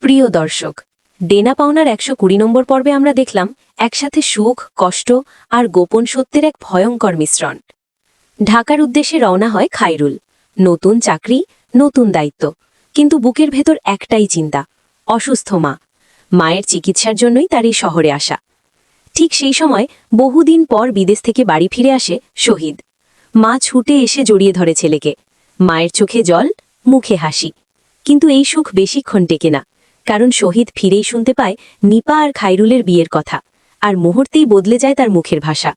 প্রিয় দর্শক, ডেনা পাওনার ১২০ নম্বর পর্বে আমরা দেখলাম একসাথে সুখ, কষ্ট আর গোপন সত্যের এক ভয়ঙ্কর মিশ্রণ। ঢাকার উদ্দেশ্যে রওনা হয় খায়রুল। নতুন চাকরি, নতুন দায়িত্ব, কিন্তু বুকের ভেতর একটাই চিন্তা, অসুস্থ মা। মায়ের চিকিৎসার জন্যই তার এই শহরে আসা। ঠিক সেই সময় বহুদিন পর বিদেশ থেকে বাড়ি ফিরে আসে শহীদ। মা ছুটে এসে জড়িয়ে ধরে ছেলেকে। মায়ের চোখে জল, মুখে হাসি। কিন্তু এই সুখ বেশিক্ষণ টেকে না, কারণ শহীদ ফিরেই শুনতে পায় নিপা আর খায়রুলের বিয়ের কথা, আর মুহূর্তেই বদলে যায় তার মুখের ভাষা।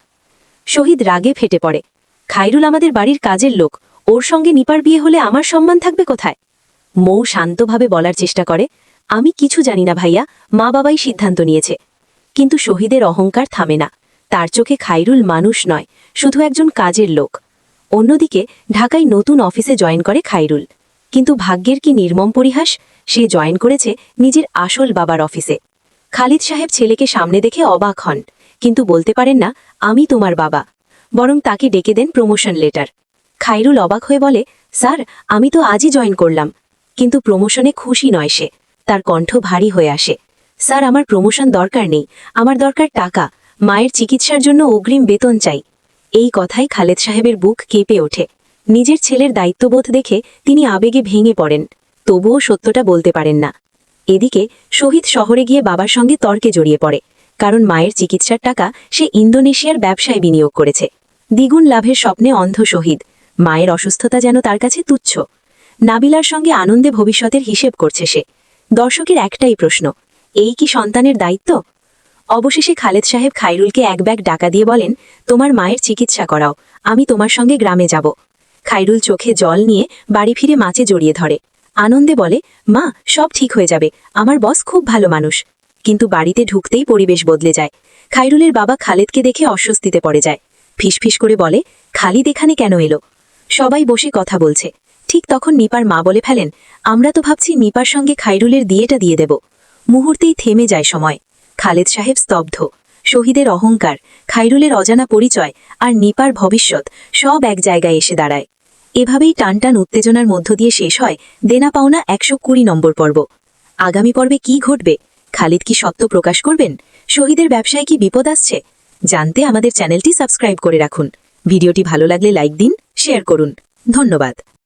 শহীদ রাগে ফেটে পড়ে, খায়রুল আমাদের বাড়ির কাজের লোক, ওর সঙ্গে নিপার বিয়ে হলে আমার সম্মান থাকবে কোথায়? মৌ শান্তভাবে বলার চেষ্টা করে, আমি কিছু জানি না ভাইয়া, মা বাবাই সিদ্ধান্ত নিয়েছে। কিন্তু শহীদের অহংকার থামে না। তার চোখে খায়রুল মানুষ নয়, শুধু একজন কাজের লোক। অন্যদিকে ঢাকায় নতুন অফিসে জয়েন করে খায়রুল। কিন্তু ভাগ্যের কি নির্মম পরিহাস, সে জয়েন করেছে নিজের আসল বাবার অফিসে। খালিদ সাহেব ছেলেকে সামনে দেখে অবাক হন, কিন্তু বলতে পারেন না আমি তোমার বাবা, বরং তাকে ডেকে দেন প্রমোশন লেটার। খায়রুল অবাক হয়ে বলে, স্যার আমি তো আজই জয়েন করলাম। কিন্তু প্রমোশনে খুশি নয় সে, তার কণ্ঠ ভারী হয়ে আসে। স্যার আমার প্রমোশন দরকার নেই, আমার দরকার টাকা, মায়ের চিকিৎসার জন্য অগ্রিম বেতন চাই। এই কথায় খালেদ সাহেবের বুক কেঁপে ওঠে। নিজের ছেলের দায়িত্ববোধ দেখে তিনি আবেগে ভেঙে পড়েন, তবুও সত্যটা বলতে পারেন না। এদিকে শহীদ শহরে গিয়ে বাবার সঙ্গে তর্কে জড়িয়ে পড়ে, কারণ মায়ের চিকিৎসার টাকা সে ইন্দোনেশিয়ার ব্যবসায় বিনিয়োগ করেছে। দ্বিগুণ লাভের স্বপ্নে অন্ধ শহীদ, মায়ের অসুস্থতা যেন তার কাছে তুচ্ছ। নাবিলার সঙ্গে আনন্দে ভবিষ্যতের হিসেব করছে সে। দর্শকের একটাই প্রশ্ন, এই কি সন্তানের দায়িত্ব? অবশেষে খালেদ সাহেব খায়রুলকে এক ব্যাগ টাকা দিয়ে বলেন, তোমার মায়ের চিকিৎসা করাও, আমি তোমার সঙ্গে গ্রামে যাব। খায়রুল চোখে জল নিয়ে বাড়ি ফিরে মাকে জড়িয়ে ধরে, আনন্দে বলে, মা সব ঠিক হয়ে যাবে, আমার বস খুব ভালো মানুষ। কিন্তু বাড়িতে ঢুকতেই পরিবেশ বদলে যায়। খায়রুলের বাবা খালেদকে দেখে অস্বস্তিতে পড়ে যায়, ফিসফিস করে বলে, খালিদ এখানে কেন এলো? সবাই বসে কথা বলছে। ঠিক তখন নিপার মা বলে ফেলেন, আমরা তো ভাবছি নিপার সঙ্গে খায়রুলের বিয়েটা দিয়ে দেব। মুহূর্তেই থেমে যায় সময়। খালেদ সাহেব স্তব্ধ। শহীদের অহংকার, খায়রুলের অজানা পরিচয় আর নিপার ভবিষ্যৎ সব এক জায়গায় এসে দাঁড়ায়। এভাবেই টানটান উত্তেজনার মধ্য দিয়ে শেষ হয় দেনা পাওনা ১২০ নম্বর পর্ব। আগামী পর্বে কি ঘটবে? খালিদ কি সত্য প্রকাশ করবেন? শহীদের ব্যবসায় কি বিপদ আসছে? জানতে আমাদের চ্যানেলটি সাবস্ক্রাইব করে রাখুন। ভিডিওটি ভালো লাগলে লাইক দিন, শেয়ার করুন। ধন্যবাদ।